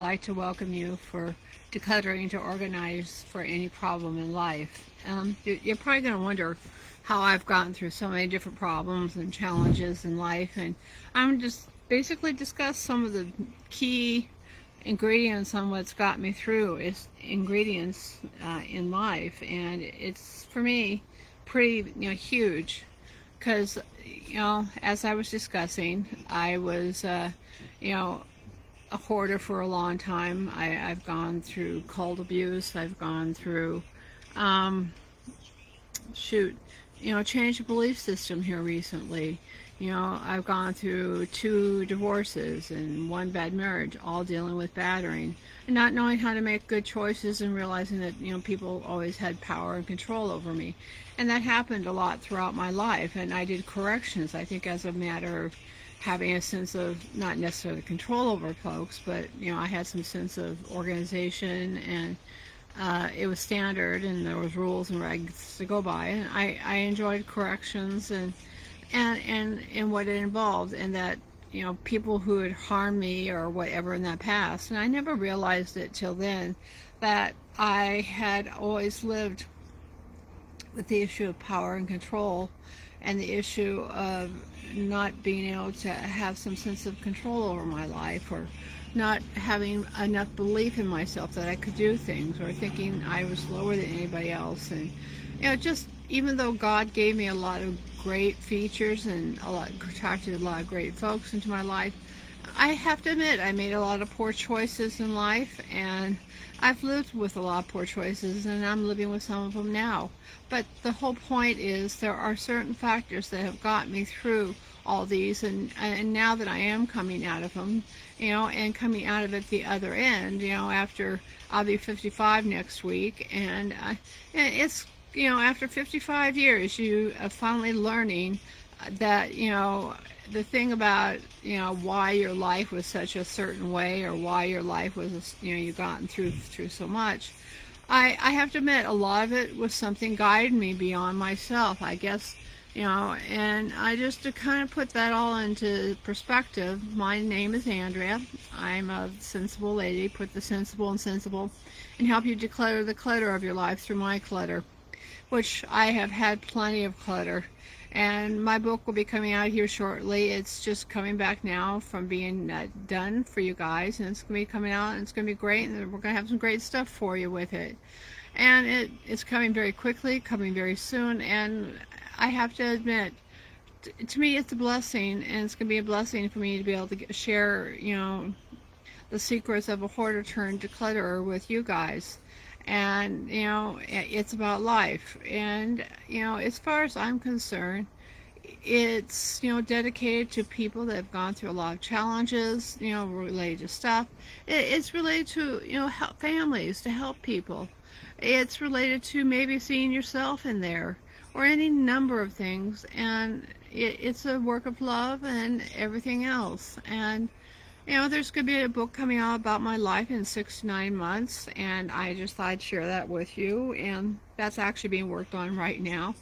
I'd like to welcome you for decluttering to organize for any problem in life. You're probably going to wonder how I've gotten through so many different problems and challenges in life, and I'm just basically discuss some of the key ingredients on what's got me through is ingredients in life, and it's for me pretty huge because as I was discussing, I was you know a hoarder for a long time. I've gone through cold abuse. I've gone through, um, shoot, change of belief system here recently. I've gone through two divorces and one bad marriage, all dealing with battering and not knowing how to make good choices and realizing that, people always had power and control over me. And that happened a lot throughout my life. And I did corrections, I think, as a matter of having a sense of not necessarily control over folks, but, I had some sense of organization and it was standard and there was rules and regs to go by, and I enjoyed corrections and what it involved, and that people who had harmed me or whatever in that past, and I never realized it till then that I had always lived with the issue of power and control and the issue of not being able to have some sense of control over my life, or not having enough belief in myself that I could do things, or thinking I was lower than anybody else. And just even though God gave me a lot of great features and attracted a lot of great folks into my life, I have to admit I made a lot of poor choices in life, and I've lived with a lot of poor choices, and I'm living with some of them now. But the whole point is there are certain factors that have got me through all these, and now that I am coming out of them, and coming out of it the other end, after I'll be 55 next week, and it's after 55 years, you are finally learning that the thing about why your life was such a certain way, or why your life was you gotten through so much. I have to admit a lot of it was something guided me beyond myself, I guess. And I just, to kind of put that all into perspective, my name is Andrea. I'm a sensible lady. Put the sensible and sensible, and help you declutter the clutter of your life through my clutter, which I have had plenty of clutter. And my book will be coming out here shortly. It's just coming back now from being done for you guys, and it's going to be coming out, and it's going to be great, and we're going to have some great stuff for you with it. And it's coming very quickly, coming very soon, and I have to admit, to me it's a blessing, and it's going to be a blessing for me to be able to share, the secrets of a hoarder turned declutterer with you guys. And it's about life, and as far as I'm concerned, it's dedicated to people that have gone through a lot of challenges, related to stuff. It's related to help families, to help people. It's related to maybe seeing yourself in there, or any number of things, and it's a work of love and everything else. And there's going to be a book coming out about my life in 6 to 9 months, and I just thought I'd share that with you, and that's actually being worked on right now.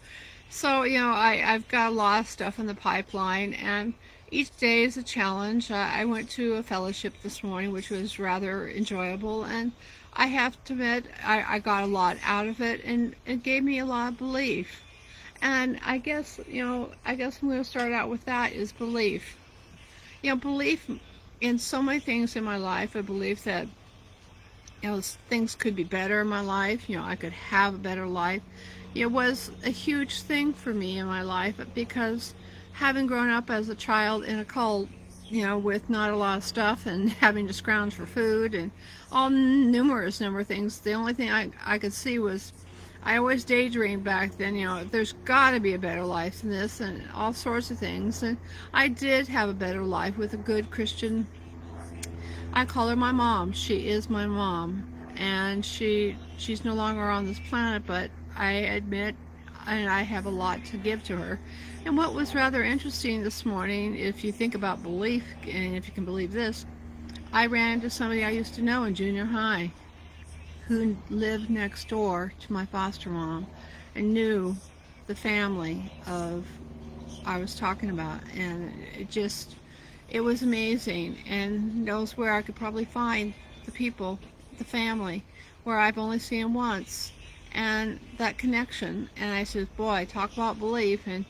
So, I've got a lot of stuff in the pipeline, and each day is a challenge. I went to a fellowship this morning, which was rather enjoyable, and I have to admit, I got a lot out of it, and it gave me a lot of belief. And I guess, I'm going to start out with that, is belief. Belief in so many things in my life. I believe that things could be better in my life. I could have a better life. It was a huge thing for me in my life, because having grown up as a child in a cult, with not a lot of stuff, and having to scrounge for food and all numerous number of things, the only thing I could see was, I always daydreamed back then, there's got to be a better life than this, and all sorts of things. And I did have a better life with a good Christian. I call her my mom. She is my mom, and she's no longer on this planet, but I admit, and I have a lot to give to her. And what was rather interesting this morning, if you think about belief, and if you can believe this, I ran into somebody I used to know in junior high, who lived next door to my foster mom, and knew the family of I was talking about. And it was amazing, and knows where I could probably find the people, the family, where I've only seen them once, and that connection. And I said, boy, talk about belief, and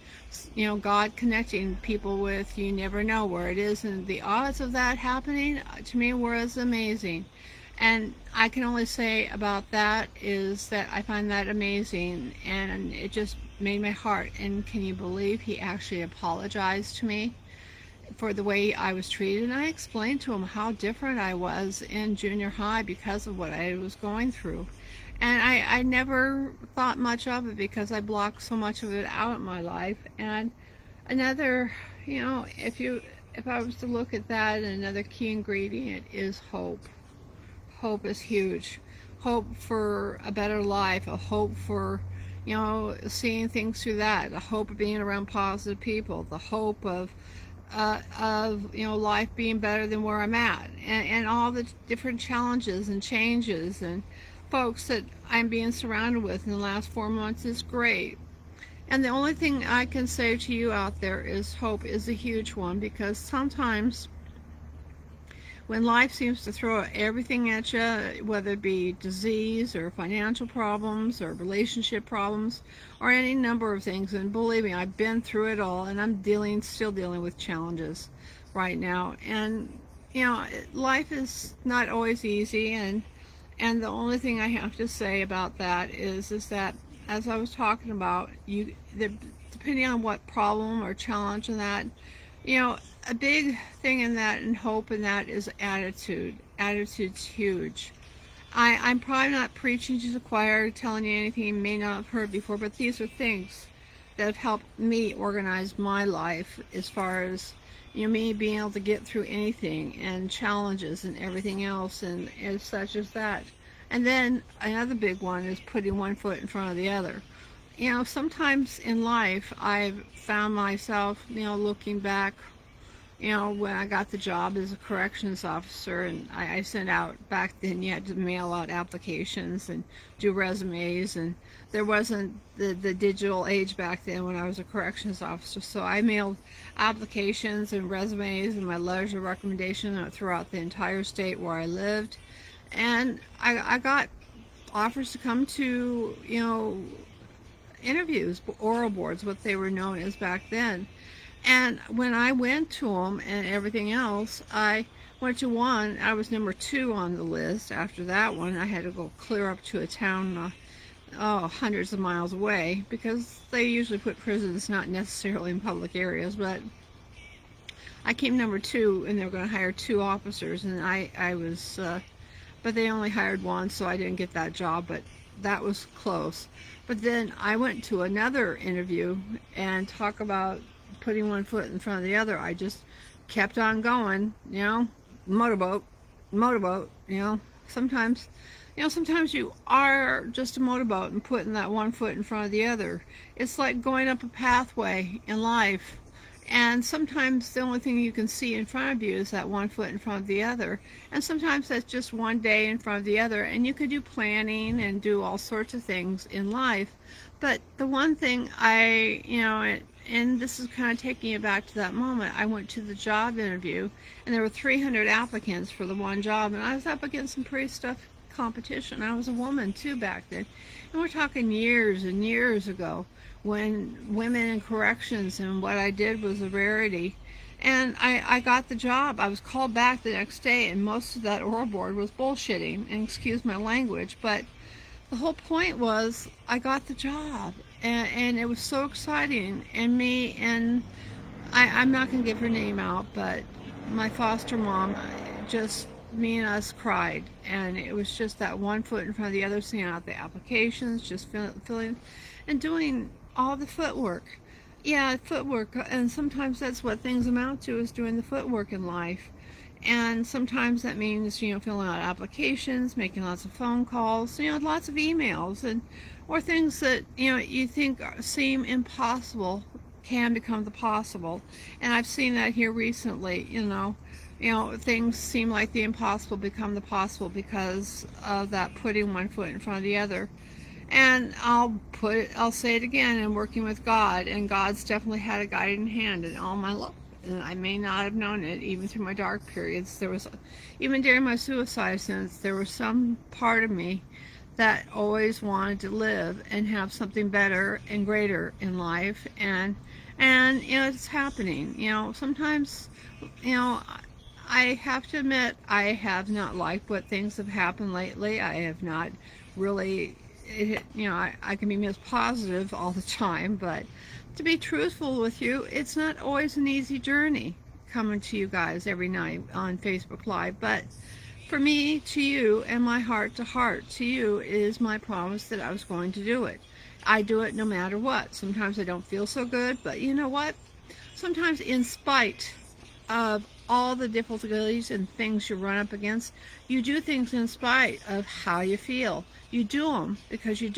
God connecting people with, you never know where it is, and the odds of that happening to me was amazing. And I can only say about that is that I find that amazing, and it just made my heart. And can you believe he actually apologized to me for the way I was treated? And I explained to him how different I was in junior high because of what I was going through. And I never thought much of it because I blocked so much of it out in my life. And another, if I was to look at that, another key ingredient is hope. Hope is huge. Hope for a better life, a hope for, seeing things through that, a hope of being around positive people, the hope of life being better than where I'm at, and all the different challenges and changes and folks that I'm being surrounded with in the last 4 months is great. And the only thing I can say to you out there is hope is a huge one, because sometimes when life seems to throw everything at you, whether it be disease or financial problems or relationship problems or any number of things, and believe me, I've been through it all, and I'm still dealing with challenges right now. And life is not always easy, and the only thing I have to say about that is that, as I was talking about, depending on what problem or challenge in that, a big thing in that and hope in that is attitude. Attitude's huge. I'm probably not preaching to the choir, telling you anything you may not have heard before, but these are things that have helped me organize my life as far as, me being able to get through anything and challenges and everything else, and as such as that. And then another big one is putting one foot in front of the other. Sometimes in life I've found myself, looking back, when I got the job as a corrections officer, and I sent out, back then you had to mail out applications and do resumes, and there wasn't the digital age back then when I was a corrections officer. So I mailed applications and resumes and my letters of recommendation throughout the entire state where I lived. And I got offers to come to, interviews, oral boards, what they were known as back then. And when I went to them and everything else, I went to one. I was number 2 on the list. After that one, I had to go clear up to a town hundreds of miles away, because they usually put prisons not necessarily in public areas. But I came number 2, and they were going to hire 2 officers, and I was, but they only hired 1, so I didn't get that job, but that was close. But then I went to another interview, and talk about putting one foot in front of the other. I just kept on going, motorboat. Sometimes you are just a motorboat and putting that one foot in front of the other. It's like going up a pathway in life, and sometimes the only thing you can see in front of you is that one foot in front of the other, and sometimes that's just one day in front of the other. And you could do planning and do all sorts of things in life, but the one thing and this is kind of taking you back to that moment, I went to the job interview, and there were 300 applicants for the one job, and I was up against some pretty tough competition. I was a woman too back then, and we're talking years and years ago, when women in corrections and what I did was a rarity. And I got the job. I was called back the next day, and most of that oral board was bullshitting, and excuse my language, but the whole point was I got the job, and it was so exciting. And I'm not going to give her name out, but my foster mom, just me and us cried, and it was just that one foot in front of the other, seeing out the applications, just filling and doing all the footwork. Yeah, footwork, and sometimes that's what things amount to, is doing the footwork in life. And sometimes that means, filling out applications, making lots of phone calls, lots of emails, or things that, you think seem impossible can become the possible. And I've seen that here recently, things seem like the impossible become the possible because of that putting one foot in front of the other. And I'll say it again, and working with God, and God's definitely had a guiding hand in all my life. and I may not have known it even through my dark periods. There was, even during my suicide stints, there was some part of me that always wanted to live and have something better and greater in life. And it's happening. Sometimes, you know, I have to admit, I have not liked what things have happened lately. I have not really, I can be Miss Positive all the time, but to be truthful with you, it's not always an easy journey coming to you guys every night on Facebook Live. But for me, to you, and my heart to heart to you is my promise that I was going to do it. I do it no matter what. Sometimes I don't feel so good, but you know what? Sometimes, in spite of all the difficulties and things you run up against, you do things in spite of how you feel. You do them because you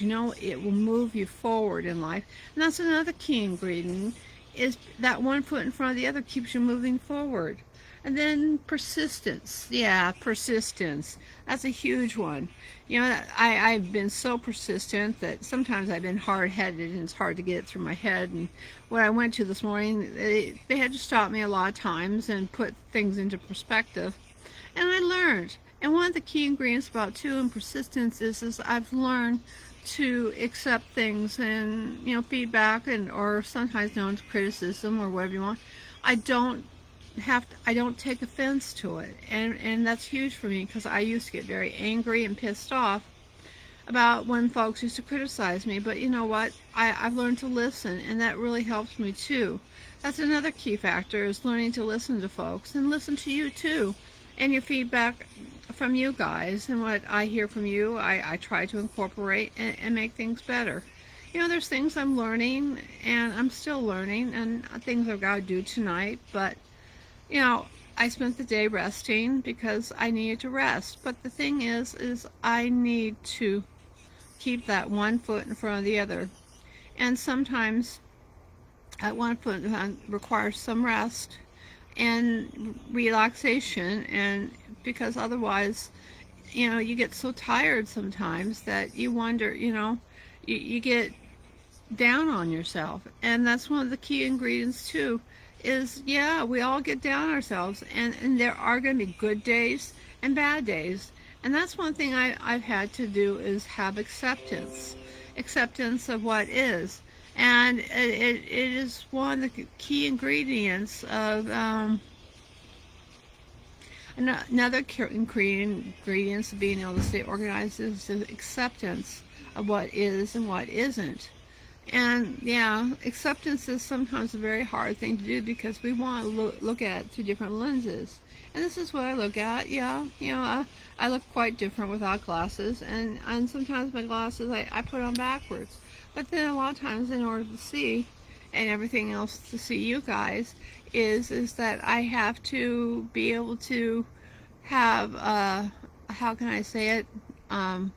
know it will move you forward in life. And that's another key ingredient, is that one foot in front of the other keeps you moving forward. And then persistence. Yeah, persistence. That's a huge one. I've been so persistent that sometimes I've been hard-headed and it's hard to get it through my head. And what I went to this morning, they had to stop me a lot of times and put things into perspective. And I learned. And one of the key ingredients about too and persistence is I've learned to accept things and feedback, and or sometimes known as criticism or whatever you want. I don't take offense to it, and that's huge for me, because I used to get very angry and pissed off about when folks used to criticize me. But you know what, I've learned to listen, and that really helps me too. That's another key factor, is learning to listen to folks and listen to you too, and your feedback from you guys, and what I hear from you, I try to incorporate and make things better. There's things I'm learning, and I'm still learning, and things I've got to do tonight. But I spent the day resting because I needed to rest. But the thing is I need to keep that one foot in front of the other. And sometimes that one foot requires some rest and relaxation, and because otherwise, you get so tired sometimes that you wonder, you get down on yourself. And that's one of the key ingredients too, is yeah, we all get down on ourselves, and there are going to be good days and bad days. And that's one thing I've had to do, is have acceptance of what is. And it is one of the key ingredients of another ingredients of being able to stay organized, is the acceptance of what is and what isn't. And yeah, acceptance is sometimes a very hard thing to do, because we want to look at it through different lenses. And this is what I look at. Yeah, I look quite different without glasses, and sometimes my glasses I put on backwards. But then a lot of times, in order to see, and everything else to see you guys, is that I have to be able to have, how can I say it, how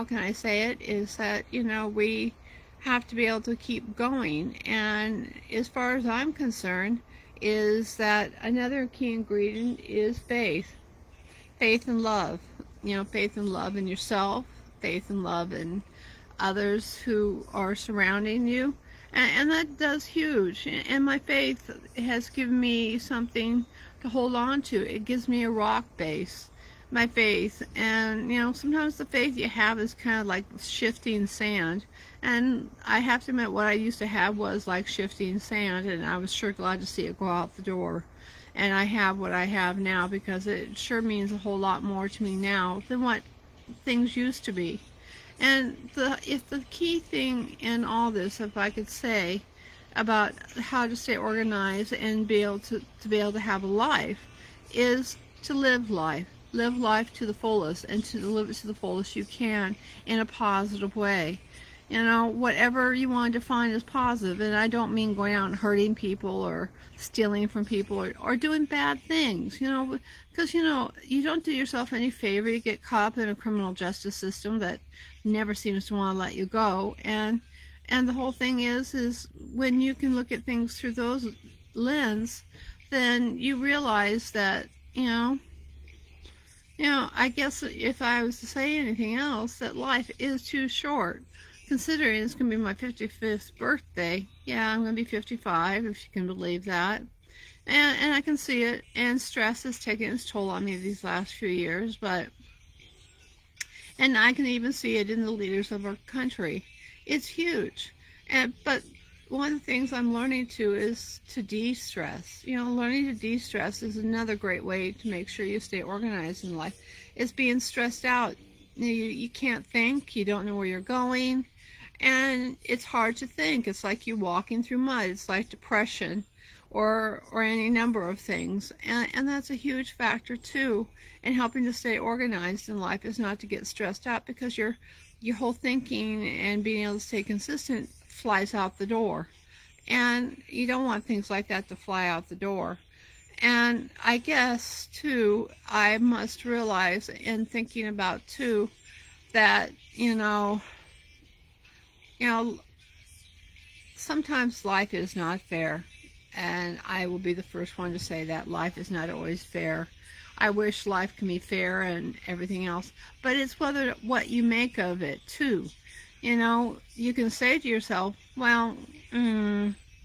can I say it, is that we have to be able to keep going. And as far as I'm concerned, is that another key ingredient is faith and love. Faith and love in yourself, faith and love in others who are surrounding you, and that does huge. And my faith has given me something to hold on to. It gives me a rock base, my faith. And sometimes the faith you have is kind of like shifting sand, and I have to admit, what I used to have was like shifting sand, and I was sure glad to see it go out the door. And I have what I have now, because it sure means a whole lot more to me now than what things used to be. And if the key thing in all this, if I could say, about how to stay organized and be able to be able to have a life, is to live life to the fullest, and to live it to the fullest you can, in a positive way. Whatever you want to define as positive. And I don't mean going out and hurting people, or stealing from people, or doing bad things, because you don't do yourself any favor. You get caught up in a criminal justice system that never seems to want to let you go. And the whole thing is when you can look at things through those lens, then you realize that I guess if I was to say anything else, that life is too short considering it's going to be my 55th birthday. Yeah, I'm going to be 55, if you can believe that. And I can see it, and stress has taken its toll on me these last few years, and I can even see it in the leaders of our country. It's huge. But one of the things I'm learning to is to de-stress. Learning to de-stress is another great way to make sure you stay organized in life. It's being stressed out. You can't think, you don't know where you're going, and it's hard to think. It's like you walking through mud. It's like depression or any number of things, and that's a huge factor too in helping to stay organized in life, is not to get stressed out, because your whole thinking and being able to stay consistent flies out the door, and you don't want things like that to fly out the door. And I guess too, I must realize, in thinking about too, that you know sometimes life is not fair, and I will be the first one to say that life is not always fair. I wish life can be fair and everything else, but it's what you make of it too. You can say to yourself, well,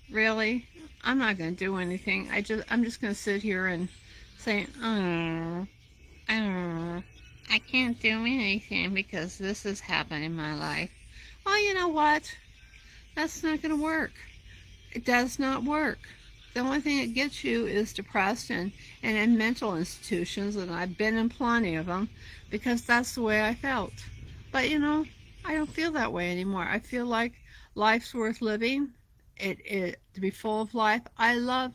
really, I'm not going to do anything. I'm just going to sit here and say, I can't do anything because this has happened in my life. Well, you know what? That's not going to work. It does not work. The only thing that gets you is depressed and in mental institutions, and I've been in plenty of them, because that's the way I felt. But I don't feel that way anymore. I feel like life's worth living. To be full of life. I love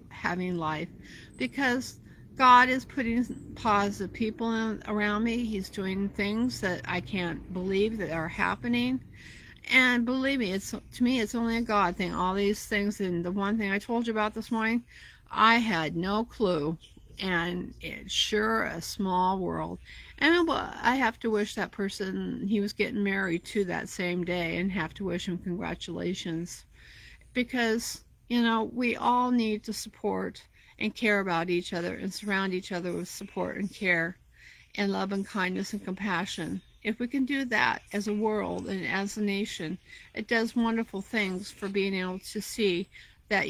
having life, because God is putting positive people around me. He's doing things that I can't believe that are happening. And believe me, to me, it's only a God thing. All these things, and the one thing I told you about this morning, I had no clue, and it's sure a small world. And I have to wish that person, he was getting married to that same day, and have to wish him congratulations, because we all need to support and care about each other, and surround each other with support and care and love and kindness and compassion. If we can do that as a world and as a nation, it does wonderful things for being able to see that,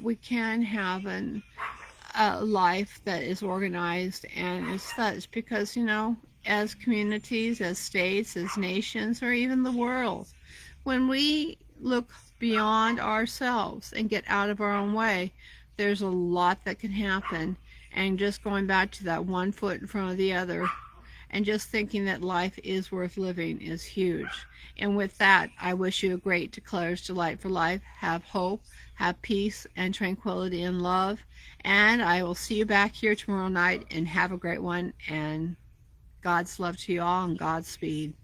we can have a life that is organized and is such, because, as communities, as states, as nations, or even the world, when we look beyond ourselves and get out of our own way, there's a lot that can happen. And just going back to that one foot in front of the other, and just thinking that life is worth living, is huge. And with that, I wish you a great Declutter's Delight for Life. Have hope, have peace and tranquility and love. And I will see you back here tomorrow night, and have a great one. And God's love to you all, and Godspeed.